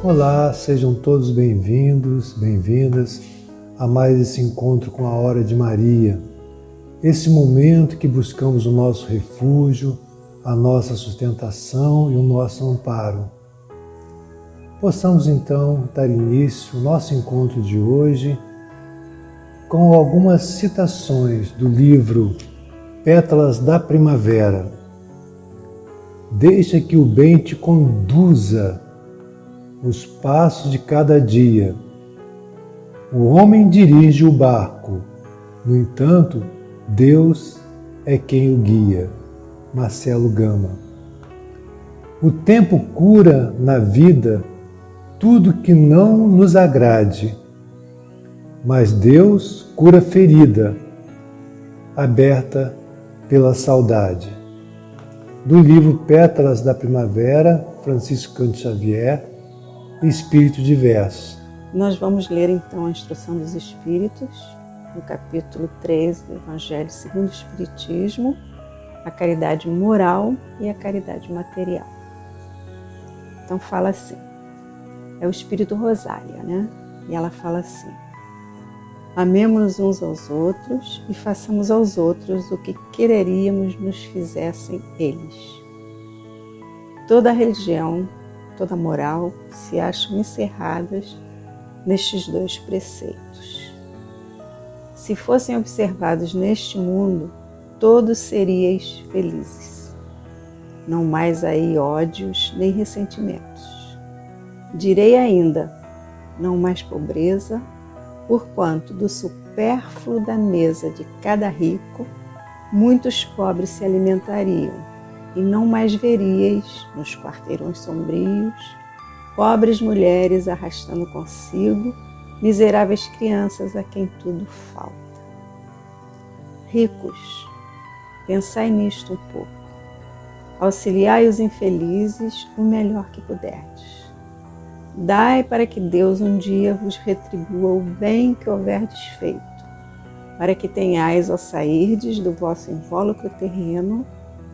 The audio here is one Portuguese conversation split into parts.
Olá, sejam todos bem-vindos, bem-vindas a mais esse encontro com a Hora de Maria. Esse momento que buscamos o nosso refúgio, a nossa sustentação e o nosso amparo. Possamos então dar início ao nosso encontro de hoje com algumas citações do livro Pétalas da Primavera. Deixa que o bem te conduza os passos de cada dia. O homem dirige o barco, no entanto, Deus é quem o guia. Marcelo Gama. O tempo cura na vida tudo que não nos agrade, mas Deus cura ferida, aberta pela saudade. Do livro Pétalas da Primavera, Francisco Cândido Xavier, Espírito Diverso. Nós vamos ler então a Instrução dos Espíritos, no capítulo 13 do Evangelho segundo o Espiritismo, a caridade moral e a caridade material. Então fala assim, é o Espírito Rosália, né? E ela fala assim: amemo-nos uns aos outros e façamos aos outros o que quereríamos nos fizessem eles. Toda religião, toda moral se acham encerradas nestes dois preceitos. Se fossem observados neste mundo, todos seríeis felizes. Não mais aí ódios nem ressentimentos. Direi ainda, não mais pobreza, porquanto do supérfluo da mesa de cada rico, muitos pobres se alimentariam, e não mais veríeis, nos quarteirões sombrios, pobres mulheres arrastando consigo miseráveis crianças a quem tudo falta. Ricos, pensai nisto um pouco. Auxiliai os infelizes o melhor que puderdes. Dai para que Deus um dia vos retribua o bem que houverdes feito, para que tenhais ao sairdes do vosso invólucro terreno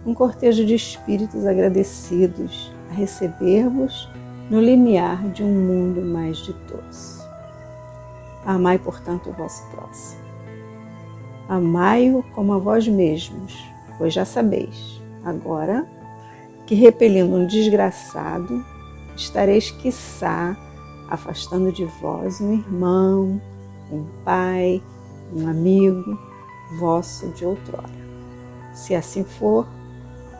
um cortejo de espíritos agradecidos a receber-vos no limiar de um mundo mais ditoso. Amai, portanto, o vosso próximo. Amai-o como a vós mesmos, pois já sabeis, agora, que repelindo um desgraçado, estareis, quiçá, afastando de vós um irmão, um pai, um amigo vosso de outrora. Se assim for,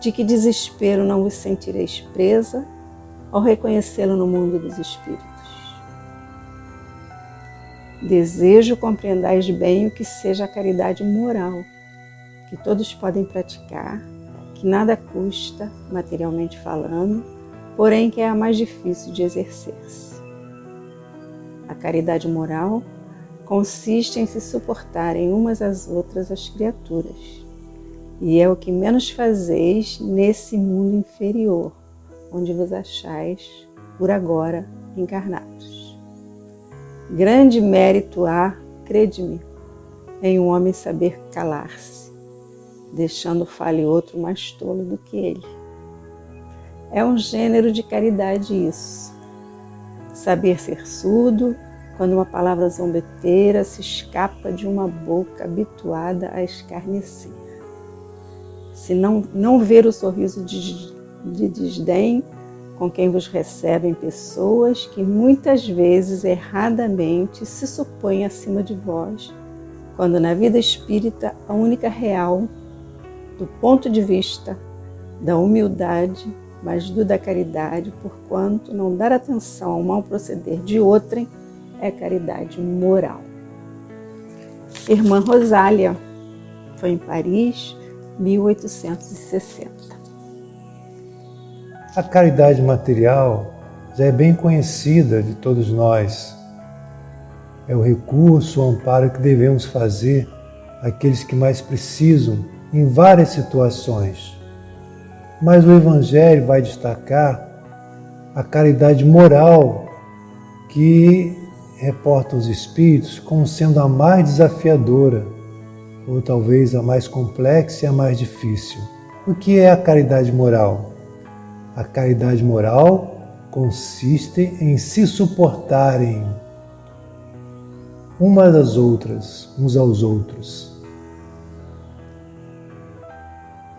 de que desespero não vos sentireis presa ao reconhecê-lo no mundo dos espíritos. Desejo compreendais bem o que seja a caridade moral, que todos podem praticar, que nada custa, materialmente falando, porém que é a mais difícil de exercer-se. A caridade moral consiste em se suportarem umas às outras as criaturas, e é o que menos fazeis nesse mundo inferior, onde vos achais, por agora, encarnados. Grande mérito há, crede-me, em um homem saber calar-se, deixando fale outro mais tolo do que ele. É um gênero de caridade isso. Saber ser surdo quando uma palavra zombeteira se escapa de uma boca habituada a escarnecer. Se não ver o sorriso de desdém com quem vos recebem pessoas que muitas vezes erradamente se supõem acima de vós, quando na vida espírita a única real, do ponto de vista da humildade, mas do da caridade, porquanto não dar atenção ao mau proceder de outrem é caridade moral. Irmã Rosália foi em Paris, 1860. A caridade material já é bem conhecida de todos nós. É o recurso, o amparo que devemos fazer àqueles que mais precisam em várias situações. Mas o Evangelho vai destacar a caridade moral que reporta os Espíritos como sendo a mais desafiadora, ou talvez a mais complexa e a mais difícil. O que é a caridade moral? A caridade moral consiste em se suportarem umas às outras, uns aos outros,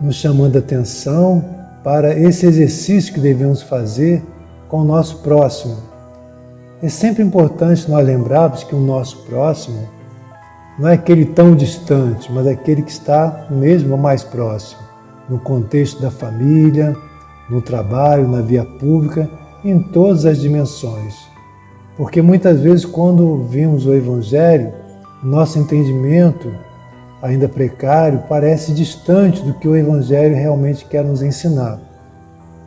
nos chamando a atenção para esse exercício que devemos fazer com o nosso próximo. É sempre importante nós lembrarmos que o nosso próximo não é aquele tão distante, mas aquele que está mesmo mais próximo, no contexto da família, no trabalho, na via pública, em todas as dimensões. Porque muitas vezes, quando vimos o Evangelho, nosso entendimento, ainda precário, parece distante do que o Evangelho realmente quer nos ensinar.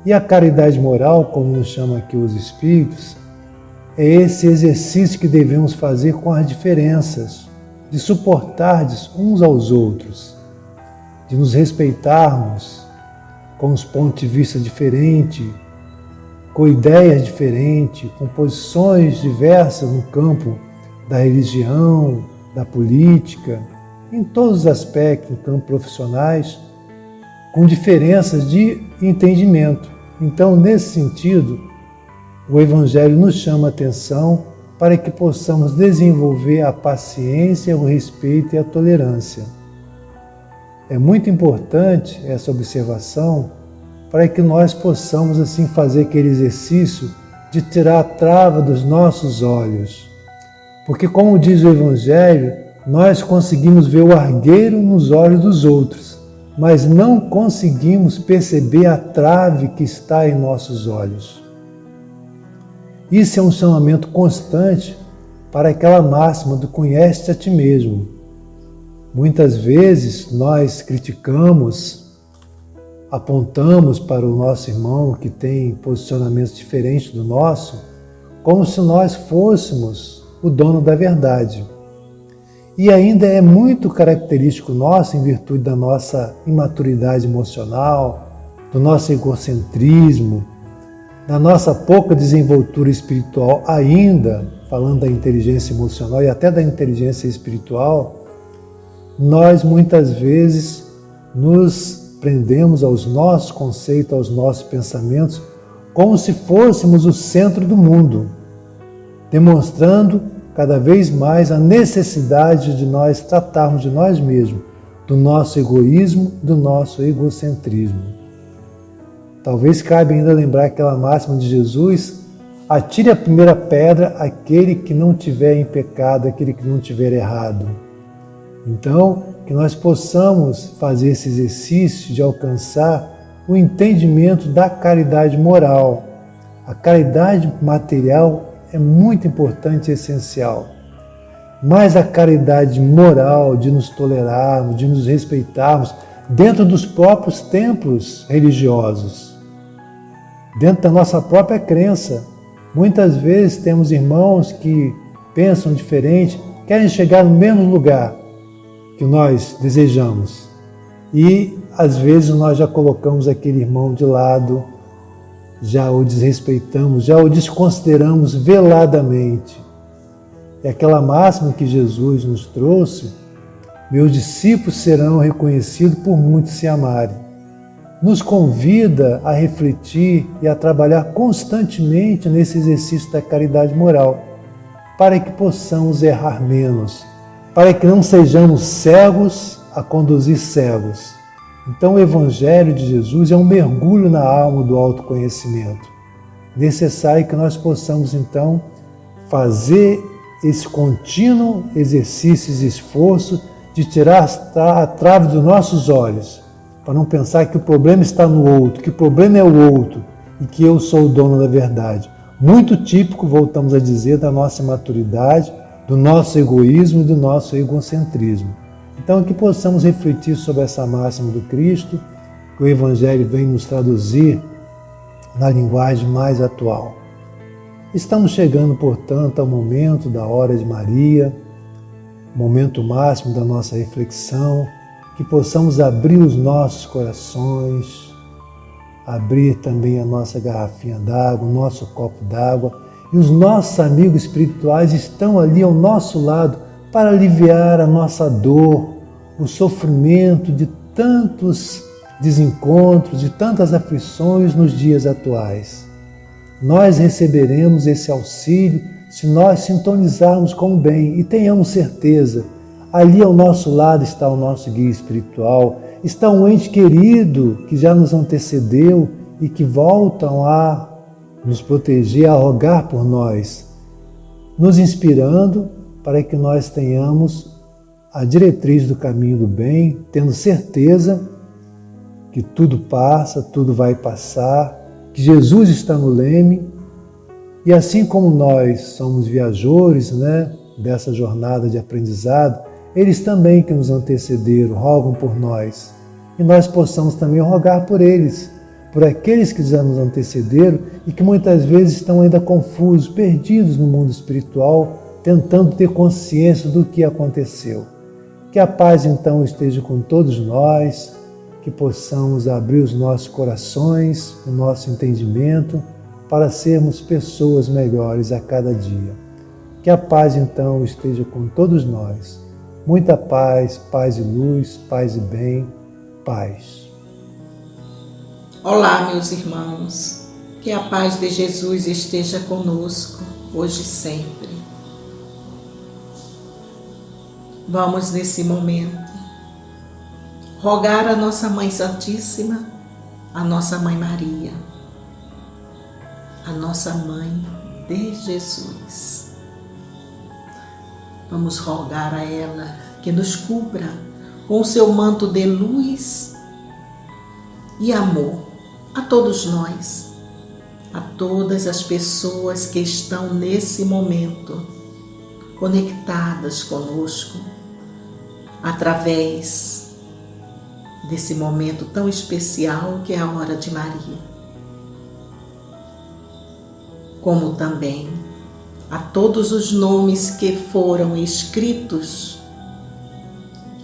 E a caridade moral, como nos chamam aqui os Espíritos, é esse exercício que devemos fazer com as diferenças, de suportarmos uns aos outros, de nos respeitarmos com os pontos de vista diferentes, com ideias diferentes, com posições diversas no campo da religião, da política, em todos os aspectos, no campo profissionais, com diferenças de entendimento. Então, nesse sentido, o Evangelho nos chama a atenção para que possamos desenvolver a paciência, o respeito e a tolerância. É muito importante essa observação para que nós possamos assim fazer aquele exercício de tirar a trava dos nossos olhos. Porque, como diz o Evangelho, nós conseguimos ver o argueiro nos olhos dos outros, mas não conseguimos perceber a trave que está em nossos olhos. Isso é um chamamento constante para aquela máxima do conhece-te a ti mesmo. Muitas vezes nós criticamos, apontamos para o nosso irmão que tem posicionamentos diferentes do nosso, como se nós fôssemos o dono da verdade. E ainda é muito característico nosso, em virtude da nossa imaturidade emocional, do nosso egocentrismo, da nossa pouca desenvoltura espiritual ainda, falando da inteligência emocional e até da inteligência espiritual, nós muitas vezes nos prendemos aos nossos conceitos, aos nossos pensamentos, como se fôssemos o centro do mundo, demonstrando cada vez mais a necessidade de nós tratarmos de nós mesmos, do nosso egoísmo, do nosso egocentrismo. Talvez caiba ainda lembrar aquela máxima de Jesus: atire a primeira pedra aquele que não tiver em pecado, aquele que não tiver errado. Então, que nós possamos fazer esse exercício de alcançar o entendimento da caridade moral. A caridade material é muito importante e essencial, mas a caridade moral de nos tolerarmos, de nos respeitarmos dentro dos próprios templos religiosos, dentro da nossa própria crença. Muitas vezes temos irmãos que pensam diferente, querem chegar no mesmo lugar que nós desejamos. E às vezes nós já colocamos aquele irmão de lado, já o desrespeitamos, já o desconsideramos veladamente. É aquela máxima que Jesus nos trouxe: meus discípulos serão reconhecidos por muitos se amarem. Nos convida a refletir e a trabalhar constantemente nesse exercício da caridade moral, para que possamos errar menos, para que não sejamos cegos a conduzir cegos. Então o Evangelho de Jesus é um mergulho na alma do autoconhecimento. Necessário que nós possamos então fazer esse contínuo exercício e esforço de tirar a trave dos nossos olhos, para não pensar que o problema está no outro, que o problema é o outro e que eu sou o dono da verdade. Muito típico, voltamos a dizer, da nossa imaturidade, do nosso egoísmo e do nosso egocentrismo. Então, que possamos refletir sobre essa máxima do Cristo, que o Evangelho vem nos traduzir na linguagem mais atual. Estamos chegando, portanto, ao momento da hora de Maria, momento máximo da nossa reflexão, que possamos abrir os nossos corações, abrir também a nossa garrafinha d'água, o nosso copo d'água, e os nossos amigos espirituais estão ali ao nosso lado para aliviar a nossa dor, o sofrimento de tantos desencontros, de tantas aflições nos dias atuais. Nós receberemos esse auxílio se nós sintonizarmos com o bem e tenhamos certeza. Ali ao nosso lado está o nosso guia espiritual, está um ente querido que já nos antecedeu e que voltam a nos proteger, a rogar por nós, nos inspirando para que nós tenhamos a diretriz do caminho do bem, tendo certeza que tudo passa, tudo vai passar, que Jesus está no leme, e assim como nós somos viajores, dessa jornada de aprendizado, eles também que nos antecederam, rogam por nós, e nós possamos também rogar por eles, por aqueles que já nos antecederam e que muitas vezes estão ainda confusos, perdidos no mundo espiritual, tentando ter consciência do que aconteceu. Que a paz então esteja com todos nós, que possamos abrir os nossos corações, o nosso entendimento, para sermos pessoas melhores a cada dia. Que a paz então esteja com todos nós. Muita paz, paz e luz, paz e bem, paz. Olá, meus irmãos. Que a paz de Jesus esteja conosco, hoje e sempre. Vamos, nesse momento, rogar a nossa Mãe Santíssima, a nossa Mãe Maria, a nossa Mãe de Jesus. Vamos rogar a ela que nos cubra com o seu manto de luz e amor a todos nós, a todas as pessoas que estão nesse momento conectadas conosco, através desse momento tão especial que é a hora de Maria. Como também a todos os nomes que foram escritos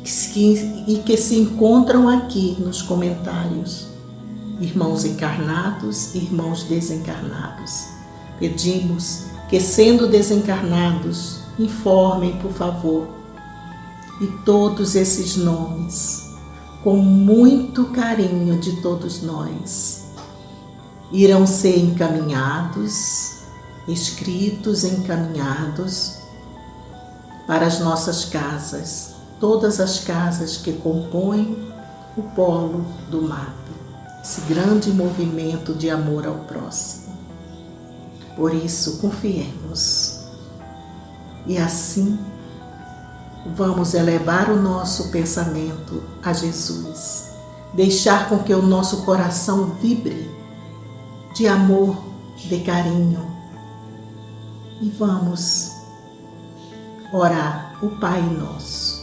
e que se encontram aqui nos comentários, irmãos encarnados e irmãos desencarnados. Pedimos que, sendo desencarnados, informem, por favor, e todos esses nomes, com muito carinho de todos nós, irão ser encaminhados, escritos, encaminhados para as nossas casas, todas as casas que compõem o polo do MAP, esse grande movimento de amor ao próximo. Por isso, confiemos. E assim, vamos elevar o nosso pensamento a Jesus, deixar com que o nosso coração vibre de amor, de carinho. E vamos orar o Pai Nosso.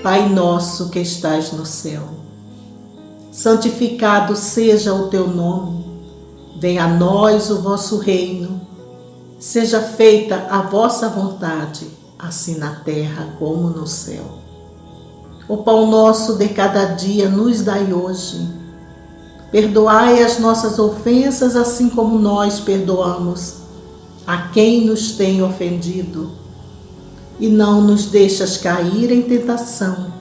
Pai nosso que estais no céu, santificado seja o teu nome. Venha a nós o vosso reino. Seja feita a vossa vontade, assim na terra como no céu. O pão nosso de cada dia nos dai hoje. Perdoai as nossas ofensas, assim como nós perdoamos a quem nos tem ofendido. E não nos deixas cair em tentação,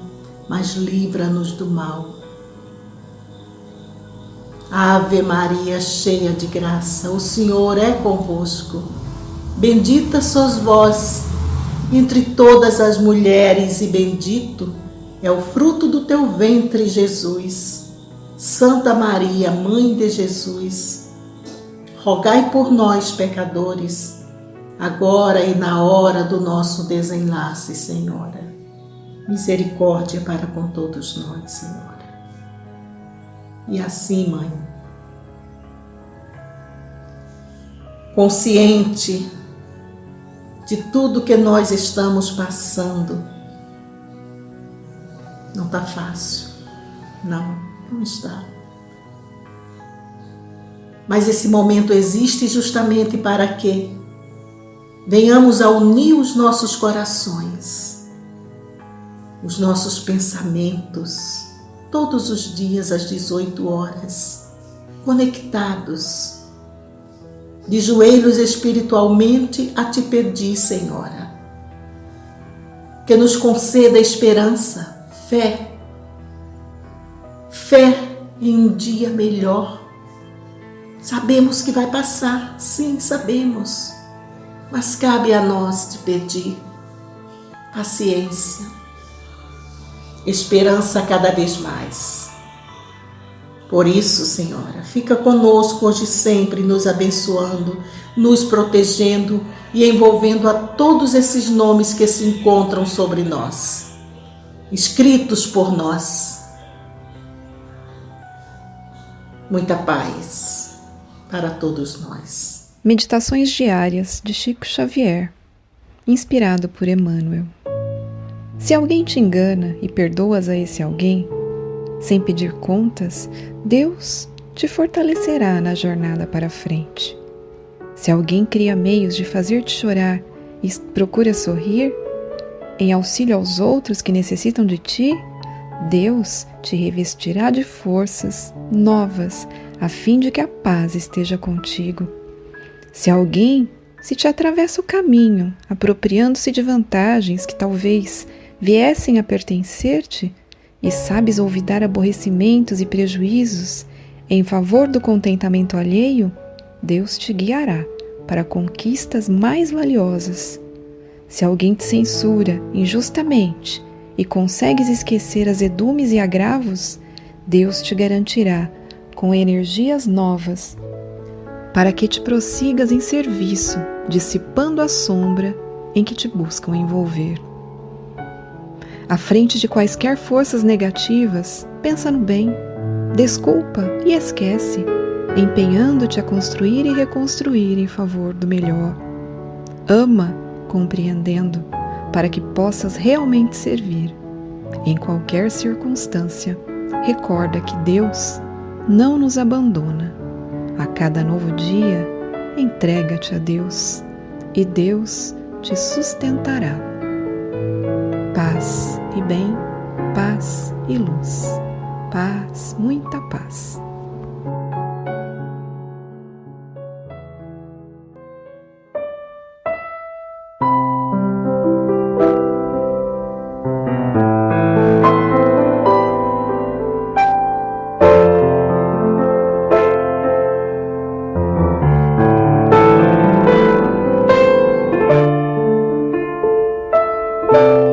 mas livra-nos do mal. Ave Maria, cheia de graça, o Senhor é convosco. Bendita sois vós entre todas as mulheres, e bendito é o fruto do teu ventre, Jesus. Santa Maria, Mãe de Jesus, rogai por nós, pecadores, agora e na hora do nosso desenlace, Senhora. Misericórdia para com todos nós, Senhora. E assim, Mãe, consciente de tudo que nós estamos passando, não está fácil, não está. Mas esse momento existe justamente para que venhamos a unir os nossos corações, os nossos pensamentos, todos os dias às 18 horas, conectados, de joelhos espiritualmente a te pedir, Senhora, que nos conceda esperança, fé em um dia melhor. Sabemos que vai passar, sim, sabemos, mas cabe a nós te pedir paciência, esperança cada vez mais. Por isso, Senhora, fica conosco hoje e sempre, nos abençoando, nos protegendo e envolvendo a todos esses nomes que se encontram sobre nós, escritos por nós. Muita paz para todos nós. Meditações diárias de Chico Xavier, inspirado por Emmanuel. Se alguém te engana e perdoas a esse alguém, sem pedir contas, Deus te fortalecerá na jornada para frente. Se alguém cria meios de fazer-te chorar e procura sorrir, em auxílio aos outros que necessitam de ti, Deus te revestirá de forças novas, a fim de que a paz esteja contigo. Se alguém se te atravessa o caminho, apropriando-se de vantagens que talvez viessem a pertencer-te, e sabes olvidar aborrecimentos e prejuízos em favor do contentamento alheio, Deus te guiará para conquistas mais valiosas. Se alguém te censura injustamente e consegues esquecer azedumes e agravos, Deus te garantirá com energias novas para que te prossigas em serviço, dissipando a sombra em que te buscam envolver. À frente de quaisquer forças negativas, pensa no bem, desculpa e esquece, empenhando-te a construir e reconstruir em favor do melhor. Ama, compreendendo, para que possas realmente servir. Em qualquer circunstância, recorda que Deus não nos abandona. A cada novo dia, entrega-te a Deus e Deus te sustentará. Paz e bem, paz e luz. Paz, muita paz. Música